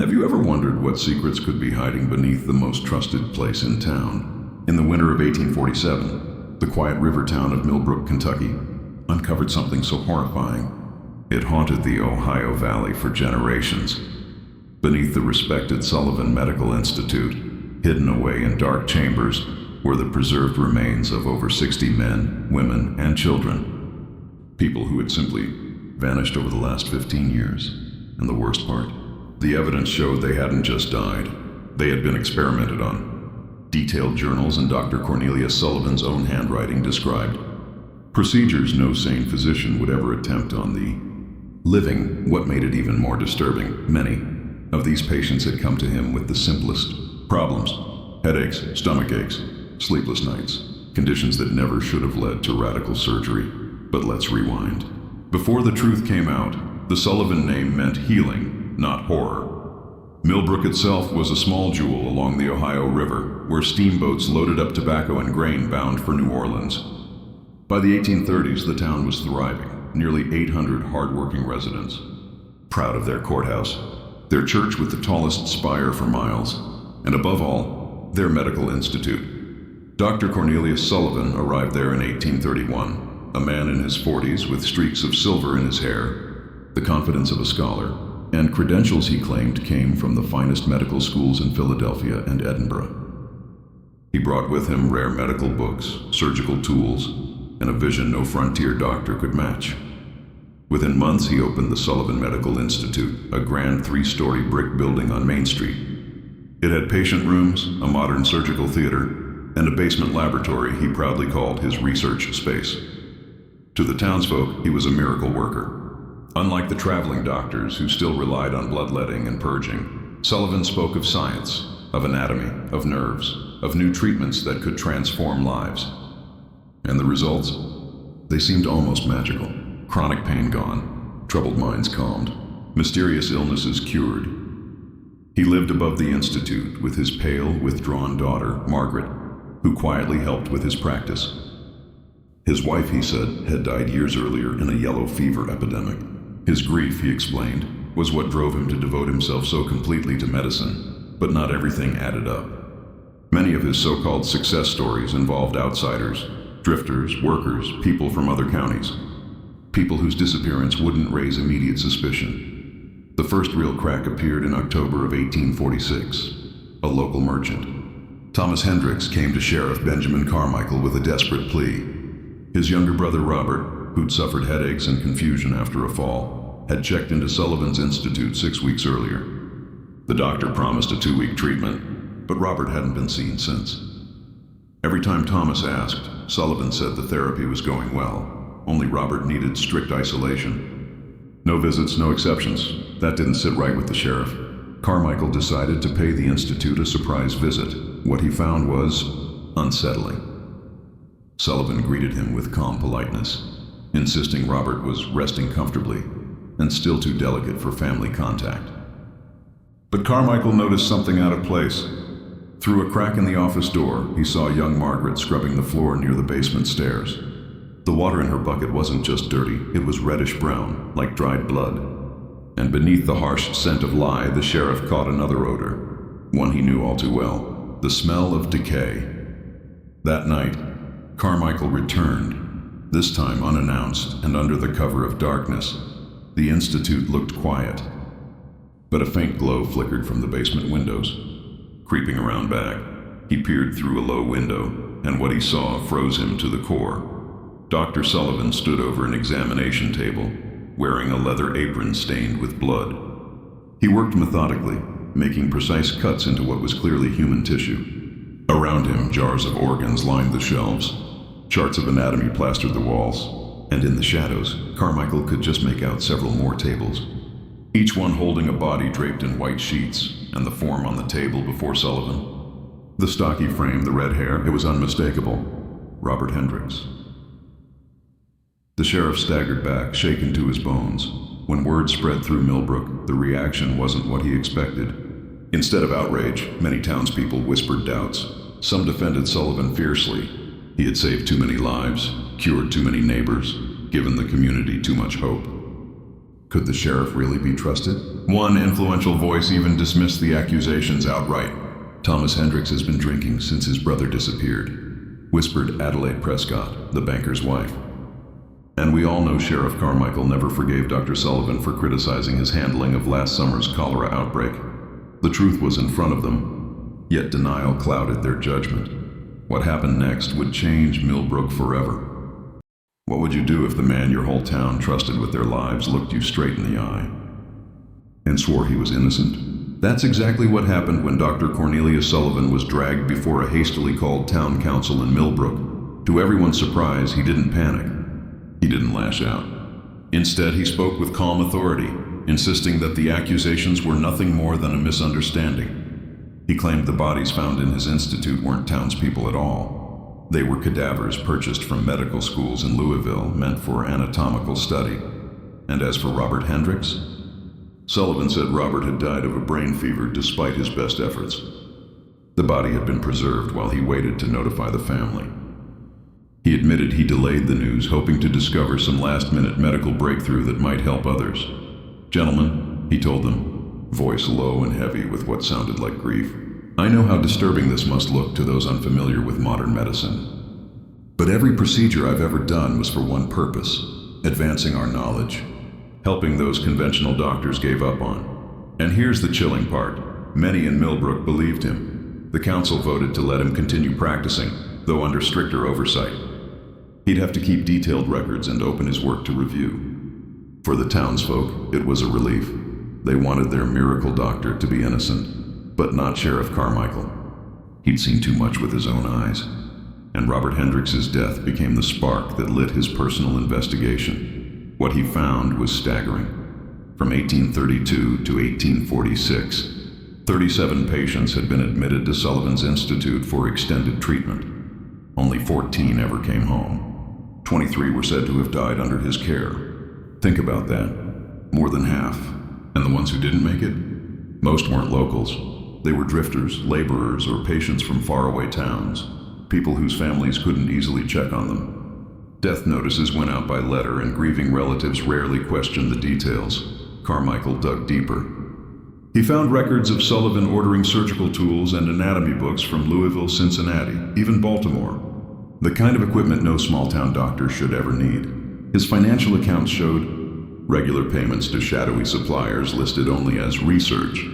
Have you ever wondered what secrets could be hiding beneath the most trusted place in town? In the winter of 1847, the quiet river town of Millbrook, Kentucky, uncovered something so horrifying it haunted the Ohio Valley for generations. Beneath the respected Sullivan Medical Institute, hidden away in dark chambers, were the preserved remains of over 60 men, women, and children. People who had simply vanished over the last 15 years. And the worst part, the evidence showed they hadn't just died. They had been experimented on. Detailed journals in Dr. Cornelius Sullivan's own handwriting described procedures no sane physician would ever attempt on the living. What made it even more disturbing, many of these patients had come to him with the simplest problems: headaches, stomach aches, sleepless nights, conditions that never should have led to radical surgery. But let's rewind. Before the truth came out, the Sullivan name meant healing, not horror. Millbrook itself was a small jewel along the Ohio River, where steamboats loaded up tobacco and grain bound for New Orleans. By the 1830s, the town was thriving, nearly 800 hard-working residents, proud of their courthouse, their church with the tallest spire for miles, and above all, their medical institute. Dr. Cornelius Sullivan arrived there in 1831, a man in his 40s with streaks of silver in his hair, the confidence of a scholar, and credentials he claimed came from the finest medical schools in Philadelphia and Edinburgh. He brought with him rare medical books, surgical tools, and a vision no frontier doctor could match. Within months, he opened the Sullivan Medical Institute, a grand 3-story brick building on Main Street. It had patient rooms, a modern surgical theater, and a basement laboratory he proudly called his research space. To the townsfolk, he was a miracle worker. Unlike the traveling doctors who still relied on bloodletting and purging, Sullivan spoke of science, of anatomy, of nerves, of new treatments that could transform lives. And the results? They seemed almost magical. Chronic pain gone, troubled minds calmed, mysterious illnesses cured. He lived above the institute with his pale, withdrawn daughter, Margaret, who quietly helped with his practice. His wife, he said, had died years earlier in a yellow fever epidemic. His grief, he explained, was what drove him to devote himself so completely to medicine, but not everything added up. Many of his so-called success stories involved outsiders, drifters, workers, people from other counties. People whose disappearance wouldn't raise immediate suspicion. The first real crack appeared in October of 1846. A local merchant, Thomas Hendricks, came to Sheriff Benjamin Carmichael with a desperate plea. His younger brother Robert, who'd suffered headaches and confusion after a fall, had checked into Sullivan's Institute 6 weeks earlier. The doctor promised a 2-week treatment, but Robert hadn't been seen since. Every time Thomas asked, Sullivan said the therapy was going well. Only Robert needed strict isolation. No visits, no exceptions. That didn't sit right with the sheriff. Carmichael decided to pay the Institute a surprise visit. What he found was unsettling. Sullivan greeted him with calm politeness, insisting Robert was resting comfortably and still too delicate for family contact. But Carmichael noticed something out of place. Through a crack in the office door, he saw young Margaret scrubbing the floor near the basement stairs. The water in her bucket wasn't just dirty, it was reddish-brown, like dried blood. And beneath the harsh scent of lye, the sheriff caught another odor, one he knew all too well, the smell of decay. That night, Carmichael returned, this time unannounced and under the cover of darkness. The institute looked quiet, but a faint glow flickered from the basement windows. Creeping around back, he peered through a low window, and what he saw froze him to the core. Dr. Sullivan stood over an examination table, wearing a leather apron stained with blood. He worked methodically, making precise cuts into what was clearly human tissue. Around him, jars of organs lined the shelves. Charts of anatomy plastered the walls, and in the shadows, Carmichael could just make out several more tables, each one holding a body draped in white sheets, and the form on the table before Sullivan. The stocky frame, the red hair, it was unmistakable. Robert Hendricks. The sheriff staggered back, shaken to his bones. When word spread through Millbrook, the reaction wasn't what he expected. Instead of outrage, many townspeople whispered doubts. Some defended Sullivan fiercely. He had saved too many lives, cured too many neighbors, given the community too much hope. Could the sheriff really be trusted? One influential voice even dismissed the accusations outright. Thomas Hendricks has been drinking since his brother disappeared, whispered Adelaide Prescott, the banker's wife. And we all know Sheriff Carmichael never forgave Dr. Sullivan for criticizing his handling of last summer's cholera outbreak. The truth was in front of them, yet denial clouded their judgment. What happened next would change Millbrook forever. What would you do if the man your whole town trusted with their lives looked you straight in the eye and swore he was innocent? That's exactly what happened when Dr. Cornelius Sullivan was dragged before a hastily called town council in Millbrook. To everyone's surprise, he didn't panic. He didn't lash out. Instead, he spoke with calm authority, insisting that the accusations were nothing more than a misunderstanding. He claimed the bodies found in his institute weren't townspeople at all. They were cadavers purchased from medical schools in Louisville, meant for anatomical study. And as for Robert Hendricks, Sullivan said Robert had died of a brain fever despite his best efforts. The body had been preserved while he waited to notify the family. He admitted he delayed the news, hoping to discover some last-minute medical breakthrough that might help others. "Gentlemen," he told them, voice low and heavy with what sounded like grief, "I know how disturbing this must look to those unfamiliar with modern medicine. But every procedure I've ever done was for one purpose: advancing our knowledge, helping those conventional doctors gave up on." And here's the chilling part. Many in Millbrook believed him. The council voted to let him continue practicing, though under stricter oversight. He'd have to keep detailed records and open his work to review. For the townsfolk, it was a relief. They wanted their miracle doctor to be innocent, but not Sheriff Carmichael. He'd seen too much with his own eyes, and Robert Hendricks's death became the spark that lit his personal investigation. What he found was staggering. From 1832 to 1846, 37 patients had been admitted to Sullivan's Institute for extended treatment. Only 14 ever came home. 23 were said to have died under his care. Think about that. More than half. And the ones who didn't make it? Most weren't locals. They were drifters, laborers, or patients from faraway towns. People whose families couldn't easily check on them. Death notices went out by letter, and grieving relatives rarely questioned the details. Carmichael dug deeper. He found records of Sullivan ordering surgical tools and anatomy books from Louisville, Cincinnati, even Baltimore. The kind of equipment no small-town doctor should ever need. His financial accounts showed regular payments to shadowy suppliers listed only as research,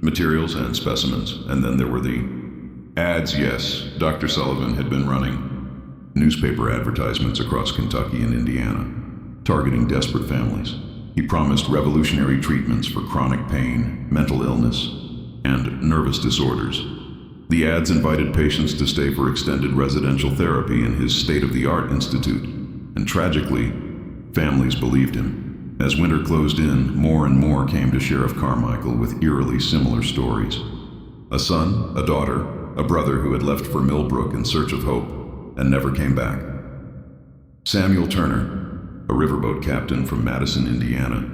materials and specimens, and then there were the ads. Yes, Dr. Sullivan had been running newspaper advertisements across Kentucky and Indiana, targeting desperate families. He promised revolutionary treatments for chronic pain, mental illness, and nervous disorders. The ads invited patients to stay for extended residential therapy in his state-of-the-art institute, and tragically, families believed him. As winter closed in, more and more came to Sheriff Carmichael with eerily similar stories. A son, a daughter, a brother who had left for Millbrook in search of hope and never came back. Samuel Turner, a riverboat captain from Madison, Indiana,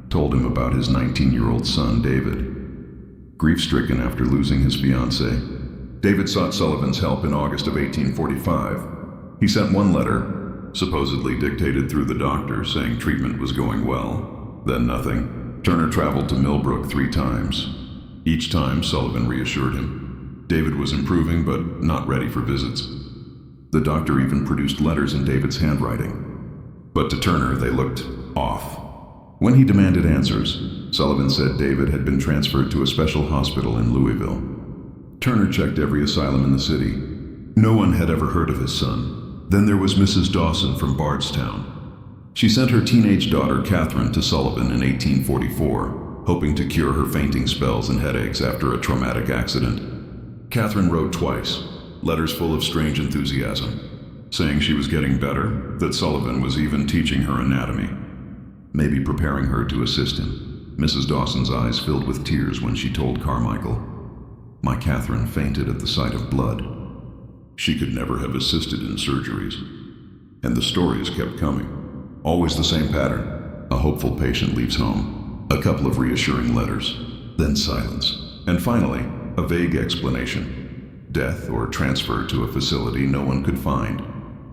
told him about his 19-year-old son, David. Grief-stricken after losing his fiancée, David sought Sullivan's help in August of 1845. He sent one letter, supposedly dictated through the doctor, saying treatment was going well. Then nothing. Turner traveled to Millbrook 3 times. Each time, Sullivan reassured him. David was improving, but not ready for visits. The doctor even produced letters in David's handwriting. But to Turner, they looked off. When he demanded answers, Sullivan said David had been transferred to a special hospital in Louisville. Turner checked every asylum in the city. No one had ever heard of his son. Then there was Mrs. Dawson from Bardstown. She sent her teenage daughter, Catherine, to Sullivan in 1844, hoping to cure her fainting spells and headaches after a traumatic accident. Catherine wrote twice, letters full of strange enthusiasm, saying she was getting better, that Sullivan was even teaching her anatomy, maybe preparing her to assist him. Mrs. Dawson's eyes filled with tears when she told Carmichael, "My Catherine fainted at the sight of blood. She could never have assisted in surgeries." And the stories kept coming. Always the same pattern. A hopeful patient leaves home, a couple of reassuring letters, then silence, and finally, a vague explanation. Death or transfer to a facility no one could find.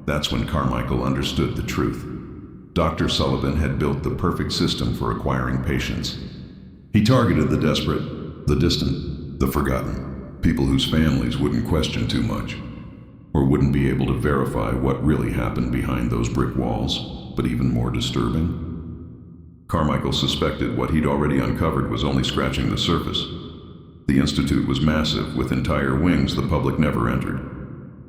That's when Carmichael understood the truth. Dr. Sullivan had built the perfect system for acquiring patients. He targeted the desperate, the distant, the forgotten, people whose families wouldn't question too much, or wouldn't be able to verify what really happened behind those brick walls. But even more disturbing, Carmichael suspected what he'd already uncovered was only scratching the surface. The Institute was massive, with entire wings the public never entered.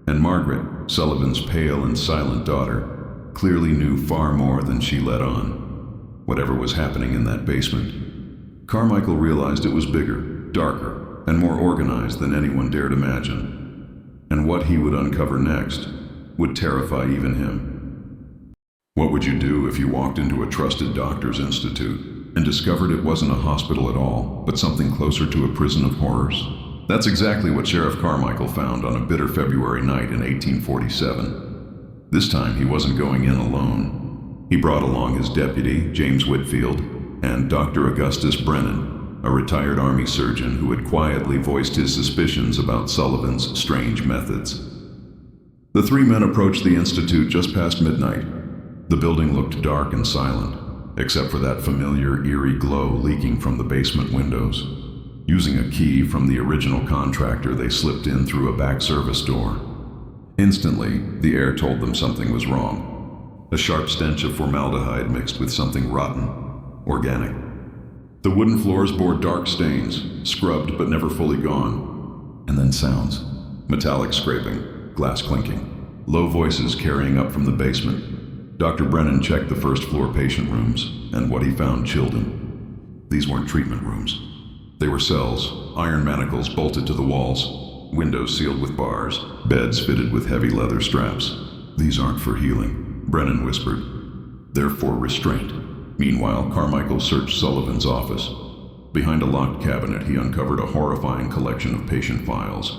And Margaret, Sullivan's pale and silent daughter, clearly knew far more than she let on. Whatever was happening in that basement, Carmichael realized it was bigger, darker, and more organized than anyone dared imagine. And what he would uncover next would terrify even him. What would you do if you walked into a trusted doctor's institute and discovered it wasn't a hospital at all, but something closer to a prison of horrors? That's exactly what Sheriff Carmichael found on a bitter February night in 1847. This time he wasn't going in alone. He brought along his deputy, James Whitfield, and Dr. Augustus Brennan, a retired Army surgeon who had quietly voiced his suspicions about Sullivan's strange methods. The three men approached the Institute just past midnight. The building looked dark and silent, except for that familiar, eerie glow leaking from the basement windows. Using a key from the original contractor, they slipped in through a back service door. Instantly, the air told them something was wrong. A sharp stench of formaldehyde mixed with something rotten, organic. The wooden floors bore dark stains, scrubbed but never fully gone. And then sounds. Metallic scraping, glass clinking, low voices carrying up from the basement. Dr. Brennan checked the first-floor patient rooms, and what he found chilled him. These weren't treatment rooms. They were cells, iron manacles bolted to the walls, windows sealed with bars, beds fitted with heavy leather straps. These aren't for healing, Brennan whispered. They're for restraint. Meanwhile, Carmichael searched Sullivan's office. Behind a locked cabinet, he uncovered a horrifying collection of patient files.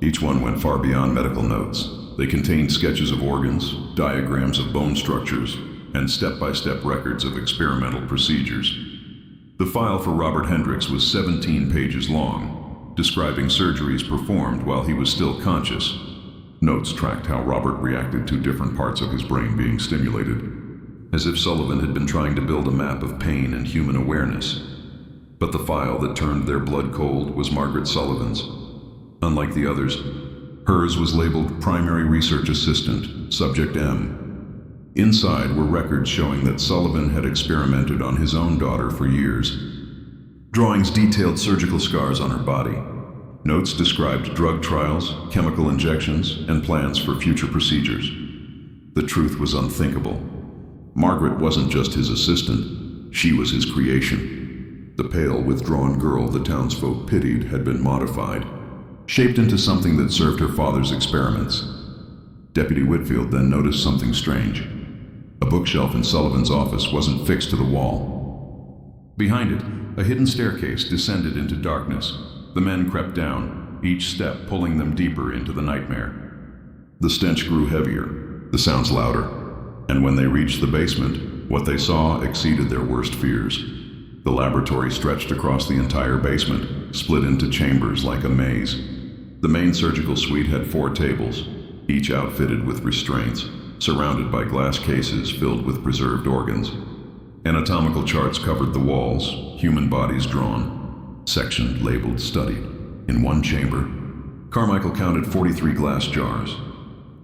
Each one went far beyond medical notes. They contained sketches of organs, diagrams of bone structures, and step-by-step records of experimental procedures. The file for Robert Hendricks was 17 pages long, describing surgeries performed while he was still conscious. Notes tracked how Robert reacted to different parts of his brain being stimulated, as if Sullivan had been trying to build a map of pain and human awareness. But the file that turned their blood cold was Margaret Sullivan's. Unlike the others, hers was labeled Primary Research Assistant, Subject M. Inside were records showing that Sullivan had experimented on his own daughter for years. Drawings detailed surgical scars on her body. Notes described drug trials, chemical injections, and plans for future procedures. The truth was unthinkable. Margaret wasn't just his assistant, she was his creation. The pale, withdrawn girl the townsfolk pitied had been modified, shaped into something that served her father's experiments. Deputy Whitfield then noticed something strange. A bookshelf in Sullivan's office wasn't fixed to the wall. Behind it, a hidden staircase descended into darkness. The men crept down, each step pulling them deeper into the nightmare. The stench grew heavier, the sounds louder, and when they reached the basement, what they saw exceeded their worst fears. The laboratory stretched across the entire basement, split into chambers like a maze. The main surgical suite had 4 tables, each outfitted with restraints, surrounded by glass cases filled with preserved organs. Anatomical charts covered the walls, human bodies drawn, sectioned, labeled, studied. In one chamber, Carmichael counted 43 glass jars,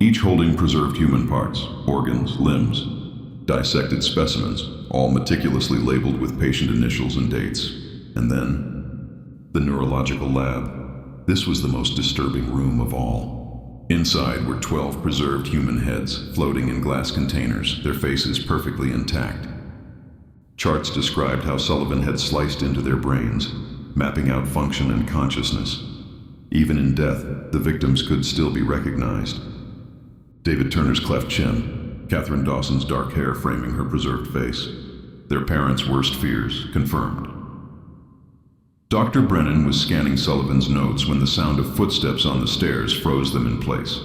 each holding preserved human parts, organs, limbs, dissected specimens, all meticulously labeled with patient initials and dates. And then, the neurological lab. This was the most disturbing room of all. Inside were 12 preserved human heads floating in glass containers, their faces perfectly intact. Charts described how Sullivan had sliced into their brains, mapping out function and consciousness. Even in death, the victims could still be recognized. David Turner's cleft chin, Catherine Dawson's dark hair framing her preserved face. Their parents' worst fears confirmed. Dr. Brennan was scanning Sullivan's notes when the sound of footsteps on the stairs froze them in place.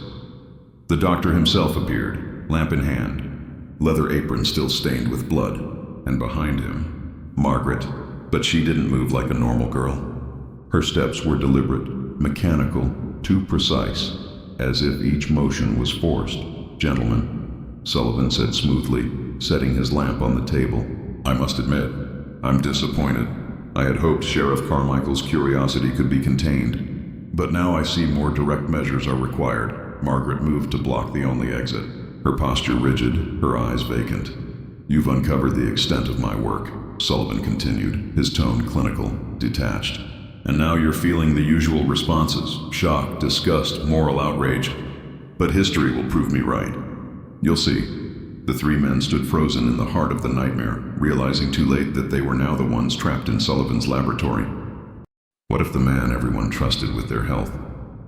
The doctor himself appeared, lamp in hand, leather apron still stained with blood. And behind him, Margaret, but she didn't move like a normal girl. Her steps were deliberate, mechanical, too precise, as if each motion was forced. "Gentlemen," Sullivan said smoothly, setting his lamp on the table. "I must admit, I'm disappointed. I had hoped Sheriff Carmichael's curiosity could be contained. But now I see more direct measures are required." Margaret moved to block the only exit, her posture rigid, her eyes vacant. "You've uncovered the extent of my work," Sullivan continued, his tone clinical, detached. "And now you're feeling the usual responses: shock, disgust, moral outrage. But history will prove me right. You'll see." The three men stood frozen in the heart of the nightmare, realizing too late that they were now the ones trapped in Sullivan's laboratory. What if the man everyone trusted with their health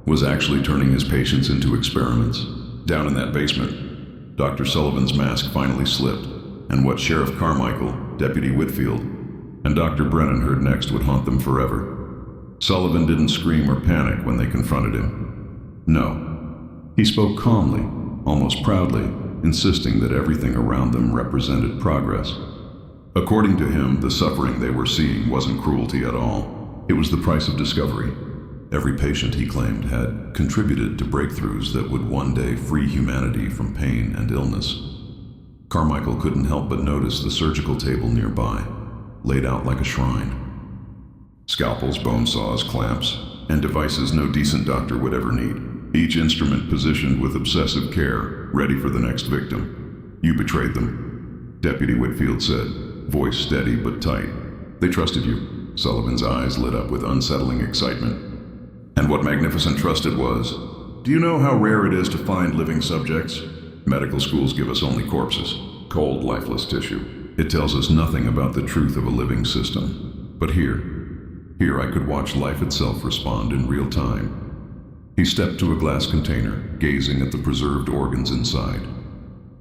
was actually turning his patients into experiments? Down in that basement, Dr. Sullivan's mask finally slipped, and what Sheriff Carmichael, Deputy Whitfield, and Dr. Brennan heard next would haunt them forever. Sullivan didn't scream or panic when they confronted him. No. He spoke calmly, almost proudly, insisting that everything around them represented progress. According to him, the suffering they were seeing wasn't cruelty at all. It was the price of discovery. Every patient, he claimed, had contributed to breakthroughs that would one day free humanity from pain and illness. Carmichael couldn't help but notice the surgical table nearby, laid out like a shrine. Scalpels, bone saws, clamps, and devices no decent doctor would ever need. Each instrument positioned with obsessive care, ready for the next victim. "You betrayed them," Deputy Whitfield said, voice steady but tight. "They trusted you." Sullivan's eyes lit up with unsettling excitement. "And what magnificent trust it was. Do you know how rare it is to find living subjects? Medical schools give us only corpses, cold, lifeless tissue. It tells us nothing about the truth of a living system. But here I could watch life itself respond in real time." He stepped to a glass container, gazing at the preserved organs inside.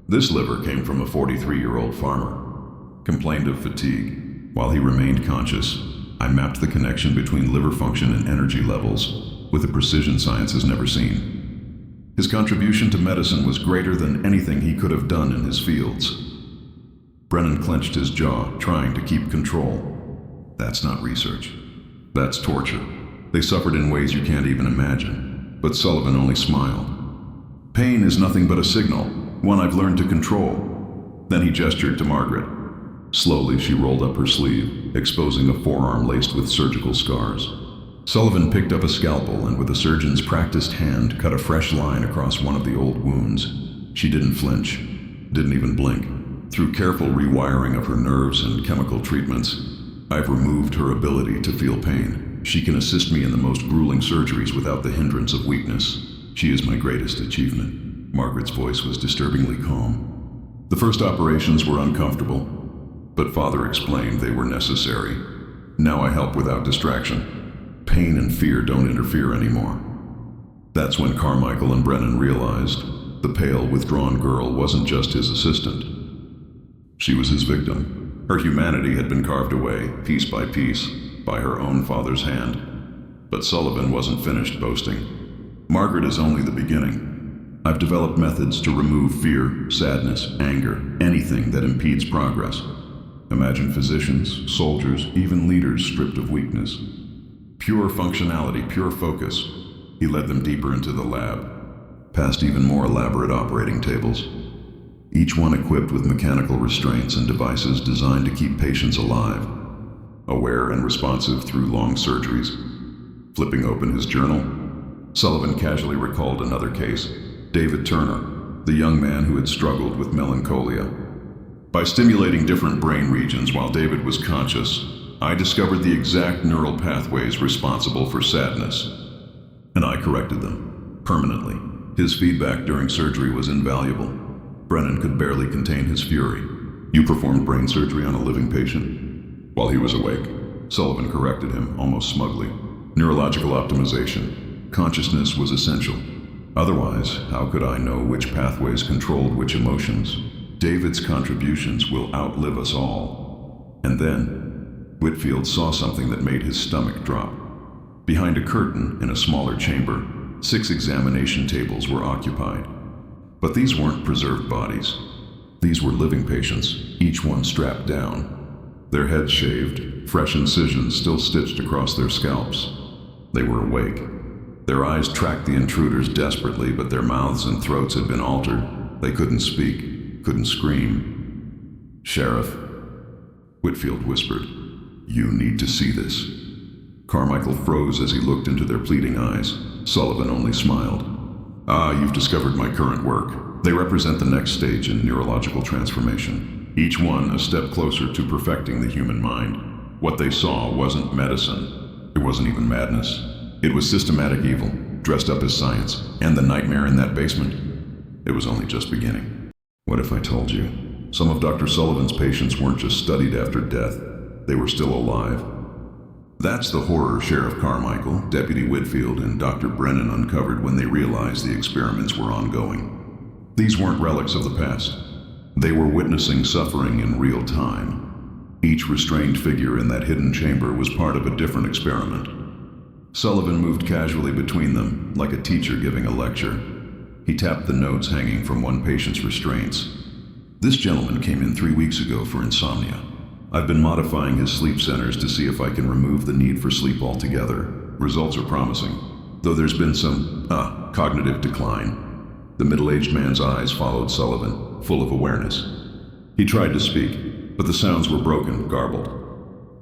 This liver came from a 43-year-old farmer. Complained of fatigue. While he remained conscious, I mapped the connection between liver function and energy levels with a precision science has never seen. His contribution to medicine was greater than anything he could have done in his fields. Brennan clenched his jaw, trying to keep control. "That's not research. That's torture. They suffered in ways you can't even imagine." But Sullivan only smiled. "Pain is nothing but a signal, one I've learned to control." Then he gestured to Margaret. Slowly, she rolled up her sleeve, exposing a forearm laced with surgical scars. Sullivan picked up a scalpel and with a surgeon's practiced hand cut a fresh line across one of the old wounds. She didn't flinch, didn't even blink. Through careful rewiring of her nerves and chemical treatments, I've removed her ability to feel pain. She can assist me in the most grueling surgeries without the hindrance of weakness. She is my greatest achievement. Margaret's voice was disturbingly calm. "The first operations were uncomfortable, but Father explained they were necessary. Now I help without distraction. Pain and fear don't interfere anymore." That's when Carmichael and Brennan realized the pale, withdrawn girl wasn't just his assistant. She was his victim. Her humanity had been carved away, piece by piece, by her own father's hand. But Sullivan wasn't finished boasting. "Margaret is only the beginning. I've developed methods to remove fear, sadness, anger, anything that impedes progress. Imagine physicians, soldiers, even leaders stripped of weakness. Pure functionality, pure focus." He led them deeper into the lab, past even more elaborate operating tables, each one equipped with mechanical restraints and devices designed to keep patients alive, aware and responsive through long surgeries. Flipping open his journal, Sullivan casually recalled another case, David Turner, the young man who had struggled with melancholia. "By stimulating different brain regions while David was conscious, I discovered the exact neural pathways responsible for sadness. And I corrected them, permanently." His feedback during surgery was invaluable. Brennan could barely contain his fury. "You performed brain surgery on a living patient?" "While he was awake," Sullivan corrected him, almost smugly. "Neurological optimization. Consciousness was essential. Otherwise, how could I know which pathways controlled which emotions? David's contributions will outlive us all." And then, Whitfield saw something that made his stomach drop. Behind a curtain, in a smaller chamber, 6 examination tables were occupied. But these weren't preserved bodies. These were living patients, each one strapped down, their heads shaved, fresh incisions still stitched across their scalps. They were awake. Their eyes tracked the intruders desperately, but their mouths and throats had been altered. They couldn't speak. couldn't scream. "Sheriff," Whitfield whispered, "you need to see this." Carmichael froze as he looked into their pleading eyes. Sullivan only smiled. "Ah, you've discovered my current work. They represent the next stage in neurological transformation. Each one a step closer to perfecting the human mind. What they saw wasn't medicine. It wasn't even madness. It was systematic evil, dressed up as science, and the nightmare in that basement. It was only just beginning. What if I told you? Some of Dr. Sullivan's patients weren't just studied after death. They were still alive. That's the horror Sheriff Carmichael, Deputy Whitfield, and Dr. Brennan uncovered when they realized the experiments were ongoing. These weren't relics of the past. They were witnessing suffering in real time. Each restrained figure in that hidden chamber was part of a different experiment. Sullivan moved casually between them, like a teacher giving a lecture. He tapped the notes hanging from one patient's restraints. "This gentleman came in 3 weeks ago for insomnia. I've been modifying his sleep centers to see if I can remove the need for sleep altogether. Results are promising, though there's been some, cognitive decline." The middle-aged man's eyes followed Sullivan, full of awareness. He tried to speak, but the sounds were broken, garbled.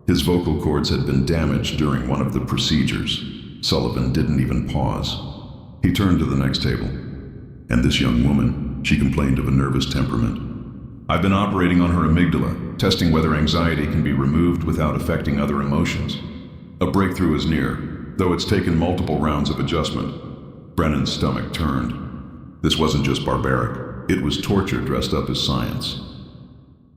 His vocal cords had been damaged during one of the procedures. Sullivan didn't even pause. He turned to the next table. "And this young woman, she complained of a nervous temperament. I've been operating on her amygdala, testing whether anxiety can be removed without affecting other emotions. A breakthrough is near, though it's taken multiple rounds of adjustment." Brennan's stomach turned. This wasn't just barbaric. It was torture dressed up as science.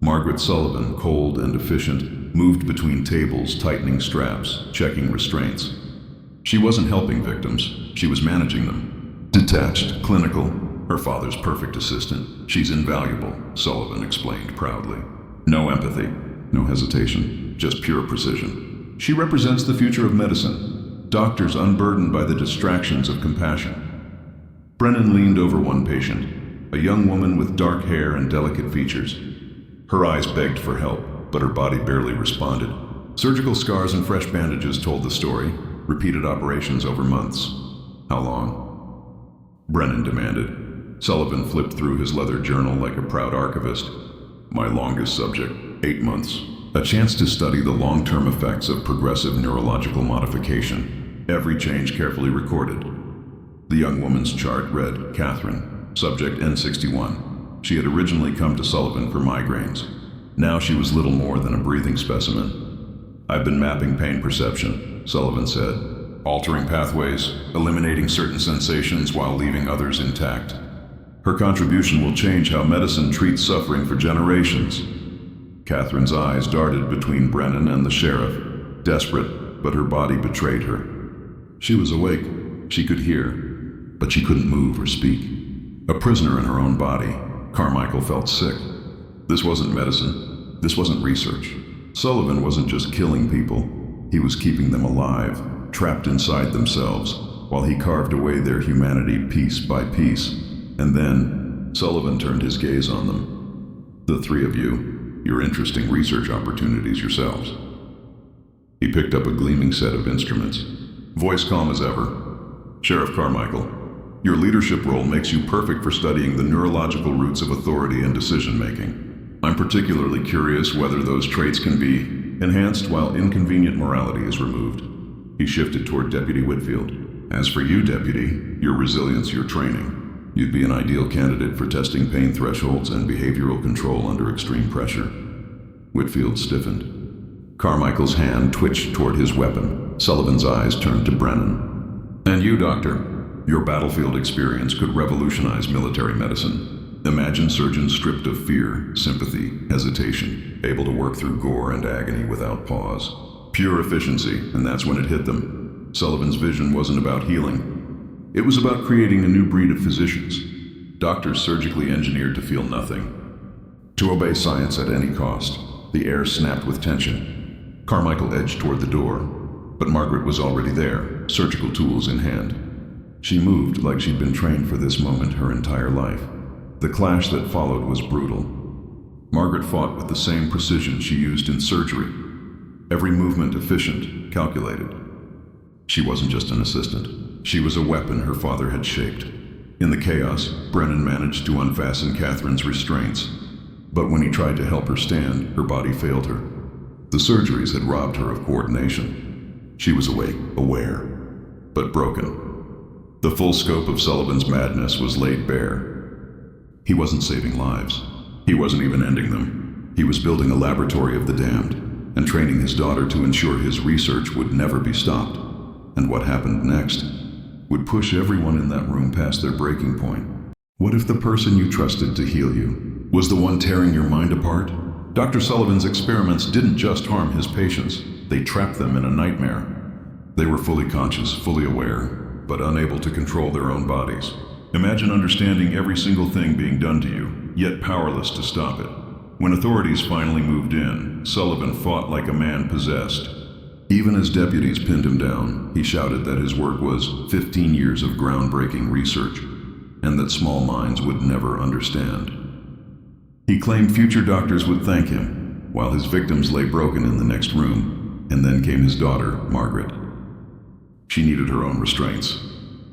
Margaret Sullivan, cold and efficient, moved between tables, tightening straps, checking restraints. She wasn't helping victims. She was managing them. Detached, clinical, her father's perfect assistant. "She's invaluable," Sullivan explained proudly. "No empathy, no hesitation, just pure precision. She represents the future of medicine, doctors unburdened by the distractions of compassion." Brennan leaned over one patient, a young woman with dark hair and delicate features. Her eyes begged for help, but her body barely responded. Surgical scars and fresh bandages told the story, repeated operations over months. "How long?" Brennan demanded. Sullivan flipped through his leather journal like a proud archivist. "My longest subject, 8 months. A chance to study the long-term effects of progressive neurological modification. Every change carefully recorded." The young woman's chart read, "Catherine, subject N61. She had originally come to Sullivan for migraines. Now she was little more than a breathing specimen." "I've been mapping pain perception," Sullivan said. "Altering pathways, eliminating certain sensations while leaving others intact. Her contribution will change how medicine treats suffering for generations." Catherine's eyes darted between Brennan and the sheriff, desperate, but her body betrayed her. She was awake. She could hear, but she couldn't move or speak. A prisoner in her own body, Carmichael felt sick. This wasn't medicine. This wasn't research. Sullivan wasn't just killing people. He was keeping them alive, trapped inside themselves, while he carved away their humanity piece by piece. And then, Sullivan turned his gaze on them. "The 3 of you, you're interesting research opportunities yourselves." He picked up a gleaming set of instruments, voice calm as ever. "Sheriff Carmichael, your leadership role makes you perfect for studying the neurological roots of authority and decision-making. I'm particularly curious whether those traits can be enhanced while inconvenient morality is removed." He shifted toward Deputy Whitfield. "As for you, Deputy, your resilience, your training, you'd be an ideal candidate for testing pain thresholds and behavioral control under extreme pressure." Whitfield stiffened. Carmichael's hand twitched toward his weapon. Sullivan's eyes turned to Brennan. "And you, Doctor, your battlefield experience could revolutionize military medicine. Imagine surgeons stripped of fear, sympathy, hesitation, able to work through gore and agony without pause. Pure efficiency, and that's when it hit them. Sullivan's vision wasn't about healing. It was about creating a new breed of physicians. Doctors surgically engineered to feel nothing, to obey science at any cost." The air snapped with tension. Carmichael edged toward the door, but Margaret was already there, surgical tools in hand. She moved like she'd been trained for this moment her entire life. The clash that followed was brutal. Margaret fought with the same precision she used in surgery. Every movement efficient, calculated. She wasn't just an assistant. She was a weapon her father had shaped. In the chaos, Brennan managed to unfasten Catherine's restraints, but when he tried to help her stand, her body failed her. The surgeries had robbed her of coordination. She was awake, aware, but broken. The full scope of Sullivan's madness was laid bare. He wasn't saving lives. He wasn't even ending them. He was building a laboratory of the damned and training his daughter to ensure his research would never be stopped. And what happened next would push everyone in that room past their breaking point. What if the person you trusted to heal you was the one tearing your mind apart? Dr. Sullivan's experiments didn't just harm his patients, they trapped them in a nightmare. They were fully conscious, fully aware, but unable to control their own bodies. Imagine understanding every single thing being done to you, yet powerless to stop it. When authorities finally moved in, Sullivan fought like a man possessed. Even as deputies pinned him down, he shouted that his work was 15 years of groundbreaking research, and that small minds would never understand. He claimed future doctors would thank him, while his victims lay broken in the next room, and then came his daughter, Margaret. She needed her own restraints.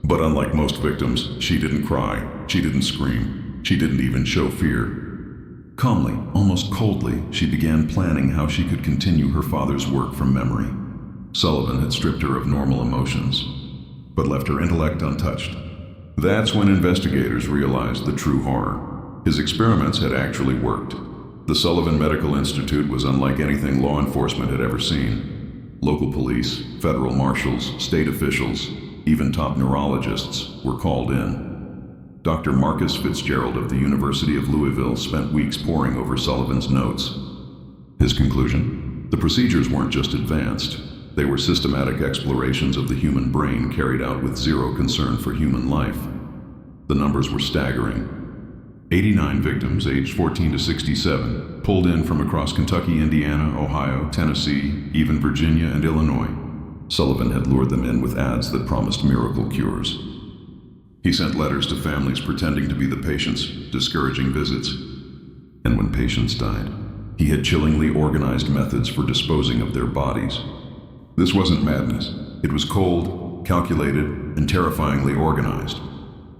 But unlike most victims, she didn't cry, she didn't scream, she didn't even show fear. Calmly, almost coldly, she began planning how she could continue her father's work from memory. Sullivan had stripped her of normal emotions, but left her intellect untouched. That's when investigators realized the true horror. His experiments had actually worked. The Sullivan Medical Institute was unlike anything law enforcement had ever seen. Local police, federal marshals, state officials, even top neurologists were called in. Dr. Marcus Fitzgerald of the University of Louisville spent weeks poring over Sullivan's notes. His conclusion? The procedures weren't just advanced. They were systematic explorations of the human brain carried out with zero concern for human life. The numbers were staggering. 89 victims, aged 14 to 67, pulled in from across Kentucky, Indiana, Ohio, Tennessee, even Virginia and Illinois. Sullivan had lured them in with ads that promised miracle cures. He sent letters to families pretending to be the patients, discouraging visits. And when patients died, he had chillingly organized methods for disposing of their bodies. This wasn't madness. It was cold, calculated, and terrifyingly organized.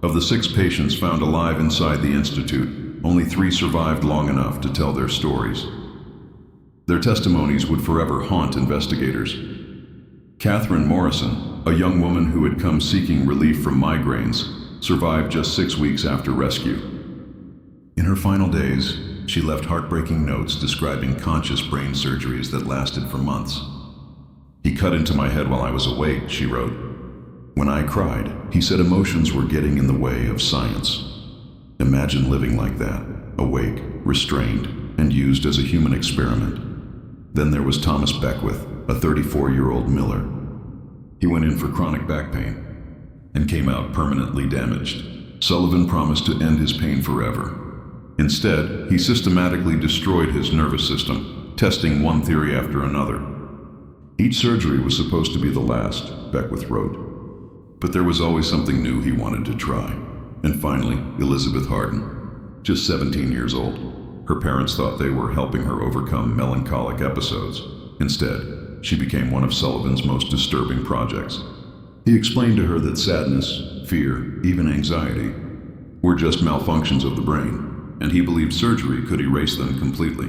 Of the 6 patients found alive inside the institute, only 3 survived long enough to tell their stories. Their testimonies would forever haunt investigators. Catherine Morrison, a young woman who had come seeking relief from migraines, survived just 6 weeks after rescue. In her final days, she left heartbreaking notes describing conscious brain surgeries that lasted for months. "He cut into my head while I was awake," she wrote. "When I cried, he said emotions were getting in the way of science." Imagine living like that, awake, restrained, and used as a human experiment. Then there was Thomas Beckwith, a 34-year-old miller. He went in for chronic back pain and came out permanently damaged. Sullivan promised to end his pain forever. Instead, he systematically destroyed his nervous system, testing one theory after another. Each surgery was supposed to be the last, Beckwith wrote. But there was always something new he wanted to try. And finally, Elizabeth Harden, just 17 years old. Her parents thought they were helping her overcome melancholic episodes. Instead, she became one of Sullivan's most disturbing projects. He explained to her that sadness, fear, even anxiety, were just malfunctions of the brain, and he believed surgery could erase them completely.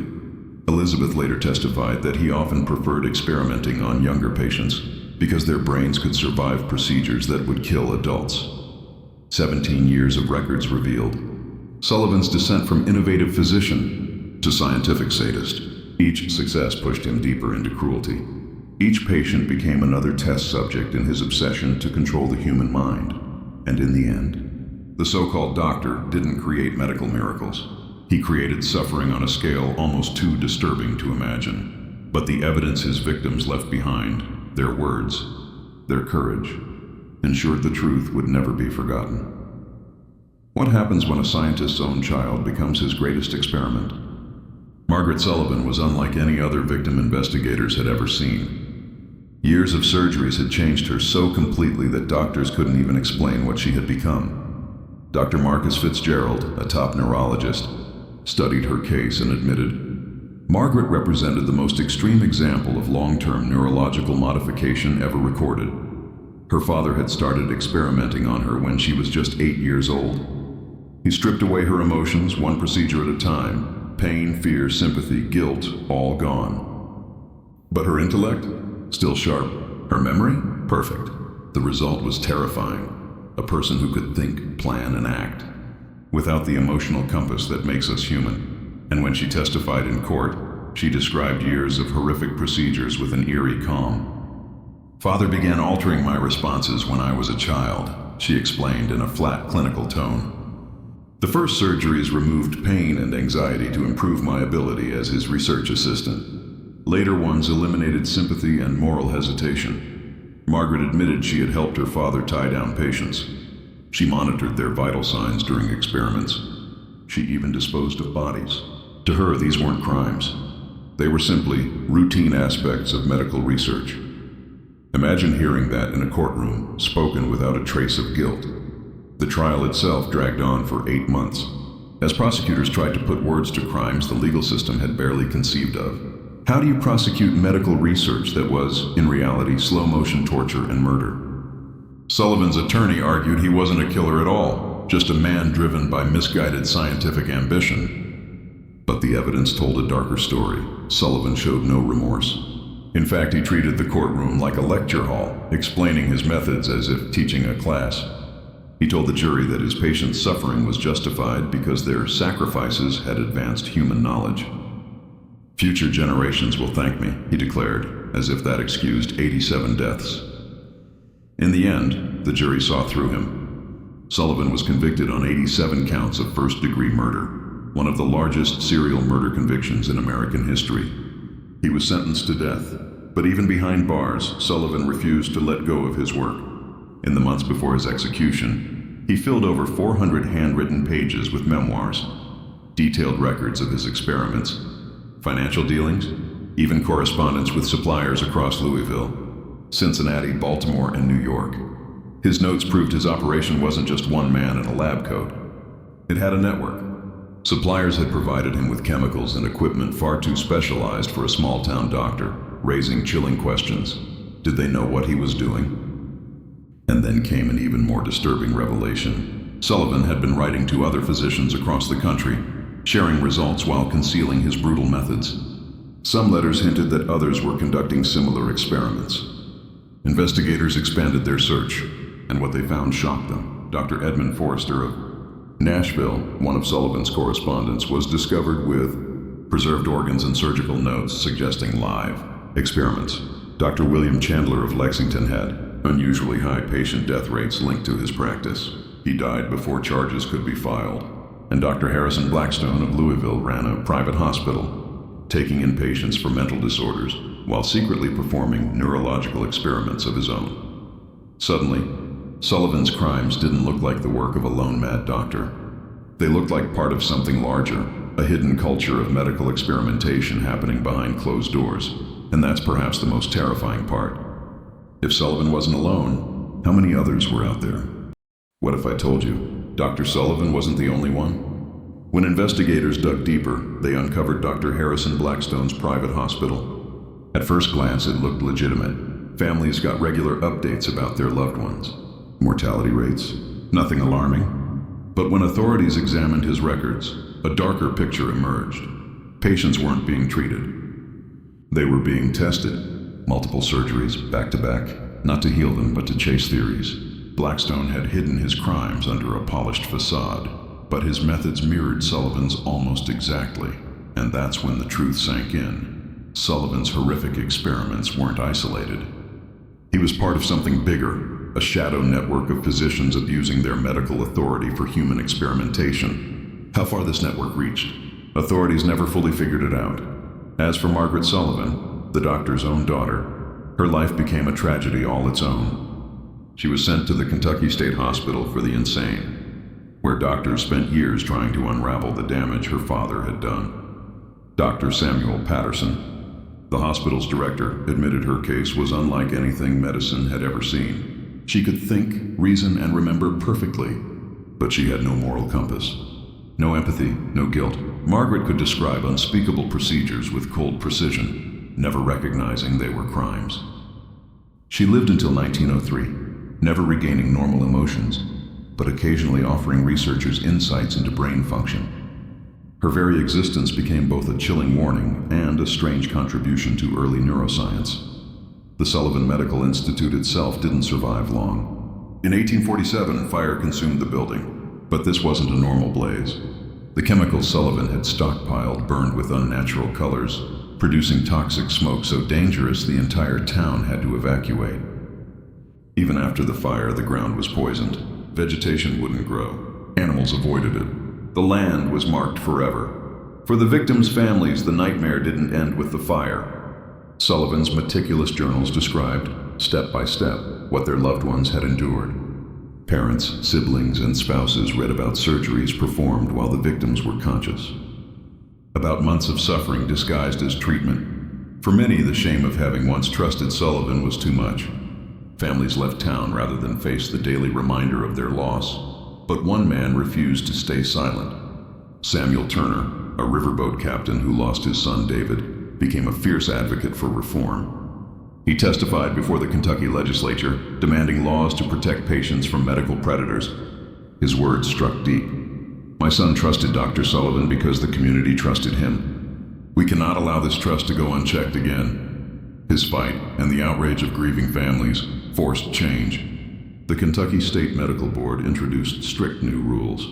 Elizabeth later testified that he often preferred experimenting on younger patients because their brains could survive procedures that would kill adults. 17 years of records revealed Sullivan's descent from innovative physician to scientific sadist. Each success pushed him deeper into cruelty. Each patient became another test subject in his obsession to control the human mind. And in the end, the so-called doctor didn't create medical miracles. He created suffering on a scale almost too disturbing to imagine. But the evidence his victims left behind, their words, their courage, ensured the truth would never be forgotten. What happens when a scientist's own child becomes his greatest experiment? Margaret Sullivan was unlike any other victim investigators had ever seen. Years of surgeries had changed her so completely that doctors couldn't even explain what she had become. Dr. Marcus Fitzgerald, a top neurologist, studied her case and admitted, "Margaret represented the most extreme example of long-term neurological modification ever recorded. Her father had started experimenting on her when she was just 8 years old. He stripped away her emotions, one procedure at a time. Pain, fear, sympathy, guilt, all gone. But her intellect? Still sharp. Her memory? Perfect. The result was terrifying. A person who could think, plan, and act, without the emotional compass that makes us human. And when she testified in court, she described years of horrific procedures with an eerie calm. "Father began altering my responses when I was a child," she explained in a flat clinical tone. "The first surgeries removed pain and anxiety to improve my ability as his research assistant. Later ones eliminated sympathy and moral hesitation. Margaret admitted she had helped her father tie down patients. She monitored their vital signs during experiments. She even disposed of bodies. To her, these weren't crimes. They were simply routine aspects of medical research." Imagine hearing that in a courtroom, spoken without a trace of guilt. The trial itself dragged on for 8 months, as prosecutors tried to put words to crimes the legal system had barely conceived of. How do you prosecute medical research that was, in reality, slow-motion torture and murder? Sullivan's attorney argued he wasn't a killer at all, just a man driven by misguided scientific ambition. But the evidence told a darker story. Sullivan showed no remorse. In fact, he treated the courtroom like a lecture hall, explaining his methods as if teaching a class. He told the jury that his patients' suffering was justified because their sacrifices had advanced human knowledge. "Future generations will thank me," he declared, as if that excused 87 deaths. In the end, the jury saw through him. Sullivan was convicted on 87 counts of first-degree murder, one of the largest serial murder convictions in American history. He was sentenced to death, but even behind bars, Sullivan refused to let go of his work. In the months before his execution, he filled over 400 handwritten pages with memoirs, detailed records of his experiments, financial dealings, even correspondence with suppliers across Louisville, Cincinnati, Baltimore, and New York. His notes proved his operation wasn't just one man in a lab coat. It had a network. Suppliers had provided him with chemicals and equipment far too specialized for a small-town doctor, raising chilling questions. Did they know what he was doing? And then came an even more disturbing revelation. Sullivan had been writing to other physicians across the country, sharing results while concealing his brutal methods. Some letters hinted that others were conducting similar experiments. Investigators expanded their search, and what they found shocked them. Dr. Edmund Forrester of Nashville, one of Sullivan's correspondents, was discovered with preserved organs and surgical notes suggesting live experiments. Dr. William Chandler of Lexington had unusually high patient death rates linked to his practice. He died before charges could be filed. And Dr. Harrison Blackstone of Louisville ran a private hospital, taking in patients for mental disorders while secretly performing neurological experiments of his own. Suddenly, Sullivan's crimes didn't look like the work of a lone mad doctor. They looked like part of something larger, a hidden culture of medical experimentation happening behind closed doors. And that's perhaps the most terrifying part. If Sullivan wasn't alone, how many others were out there? What if I told you Dr. Sullivan wasn't the only one? When investigators dug deeper, they uncovered Dr. Harrison Blackstone's private hospital. At first glance, it looked legitimate. Families got regular updates about their loved ones. Mortality rates, nothing alarming. But when authorities examined his records, a darker picture emerged. Patients weren't being treated. They were being tested. Multiple surgeries, back to back, not to heal them, but to chase theories. Blackstone had hidden his crimes under a polished facade, but his methods mirrored Sullivan's almost exactly. And that's when the truth sank in. Sullivan's horrific experiments weren't isolated. He was part of something bigger, a shadow network of physicians abusing their medical authority for human experimentation. How far this network reached, authorities never fully figured it out. As for Margaret Sullivan, the doctor's own daughter, her life became a tragedy all its own. She was sent to the Kentucky State Hospital for the Insane, where doctors spent years trying to unravel the damage her father had done. Dr. Samuel Patterson, the hospital's director, admitted her case was unlike anything medicine had ever seen. She could think, reason, and remember perfectly, but she had no moral compass. No empathy, no guilt. Margaret could describe unspeakable procedures with cold precision, never recognizing they were crimes. She lived until 1903, never regaining normal emotions, but occasionally offering researchers insights into brain function. Her very existence became both a chilling warning and a strange contribution to early neuroscience. The Sullivan Medical Institute itself didn't survive long. In 1847, fire consumed the building, but this wasn't a normal blaze. The chemicals Sullivan had stockpiled burned with unnatural colors, producing toxic smoke so dangerous the entire town had to evacuate. Even after the fire, the ground was poisoned. Vegetation wouldn't grow. Animals avoided it. The land was marked forever. For the victims' families, the nightmare didn't end with the fire. Sullivan's meticulous journals described, step by step, what their loved ones had endured. Parents, siblings, and spouses read about surgeries performed while the victims were conscious. About months of suffering disguised as treatment. For many, the shame of having once trusted Sullivan was too much. Families left town rather than face the daily reminder of their loss. But one man refused to stay silent. Samuel Turner, a riverboat captain who lost his son David, became a fierce advocate for reform. He testified before the Kentucky legislature, demanding laws to protect patients from medical predators. His words struck deep. My son trusted Dr. Sullivan because the community trusted him. We cannot allow this trust to go unchecked again. His fight and the outrage of grieving families forced change. The Kentucky State Medical Board introduced strict new rules.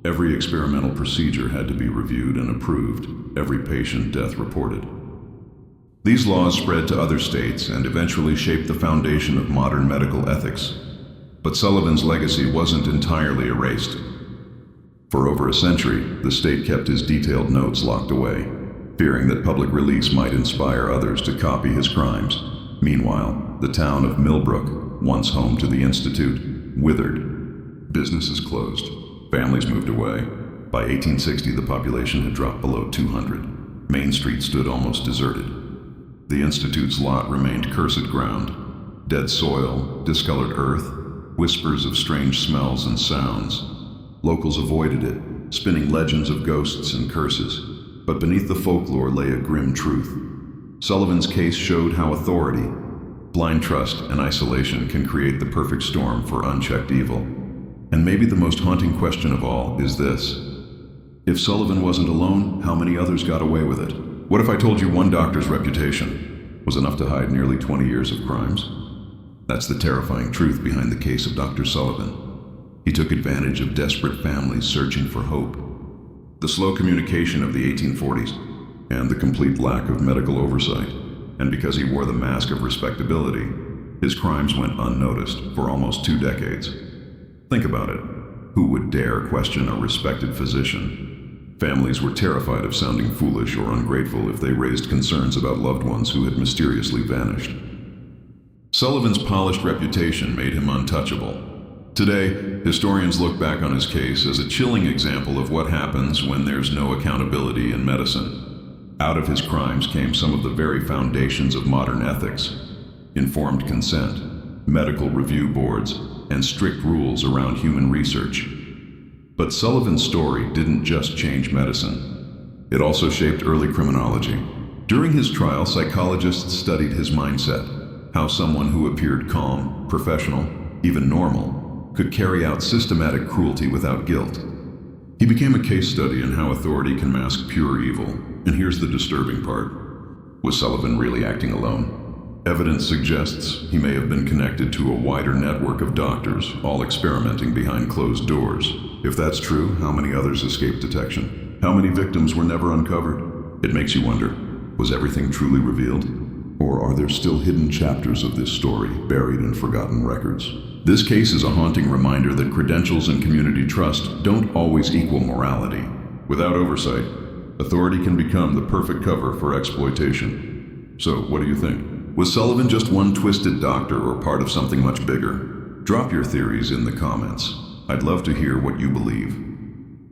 Every experimental procedure had to be reviewed and approved, every patient death reported. These laws spread to other states and eventually shaped the foundation of modern medical ethics. But Sullivan's legacy wasn't entirely erased. For over a century, the state kept his detailed notes locked away, fearing that public release might inspire others to copy his crimes. Meanwhile, the town of Millbrook, once home to the Institute, withered. Businesses closed. Families moved away. By 1860, the population had dropped below 200. Main Street stood almost deserted. The Institute's lot remained cursed ground. Dead soil, discolored earth, whispers of strange smells and sounds. Locals avoided it, spinning legends of ghosts and curses. But beneath the folklore lay a grim truth. Sullivan's case showed how authority, blind trust, and isolation can create the perfect storm for unchecked evil. And maybe the most haunting question of all is this. If Sullivan wasn't alone, how many others got away with it? What if I told you one doctor's reputation was enough to hide nearly 20 years of crimes? That's the terrifying truth behind the case of Dr. Sullivan. He took advantage of desperate families searching for hope. The slow communication of the 1840s and the complete lack of medical oversight. And because he wore the mask of respectability, his crimes went unnoticed for almost 2 decades. Think about it. Who would dare question a respected physician? Families were terrified of sounding foolish or ungrateful if they raised concerns about loved ones who had mysteriously vanished. Sullivan's polished reputation made him untouchable. Today, historians look back on his case as a chilling example of what happens when there's no accountability in medicine. Out of his crimes came some of the very foundations of modern ethics: informed consent, medical review boards, and strict rules around human research. But Sullivan's story didn't just change medicine. It also shaped early criminology. During his trial, psychologists studied his mindset, how someone who appeared calm, professional, even normal, could carry out systematic cruelty without guilt. He became a case study in how authority can mask pure evil. And here's the disturbing part. Was Sullivan really acting alone? Evidence suggests he may have been connected to a wider network of doctors, all experimenting behind closed doors. If that's true, how many others escaped detection? How many victims were never uncovered? It makes you wonder, was everything truly revealed? Or are there still hidden chapters of this story buried in forgotten records? This case is a haunting reminder that credentials and community trust don't always equal morality. Without oversight, authority can become the perfect cover for exploitation. So, what do you think? Was Sullivan just one twisted doctor or part of something much bigger? Drop your theories in the comments. I'd love to hear what you believe.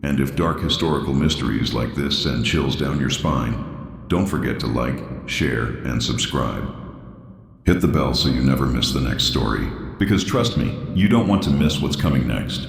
And if dark historical mysteries like this send chills down your spine, don't forget to like, share, and subscribe. Hit the bell so you never miss the next story. Because trust me, you don't want to miss what's coming next.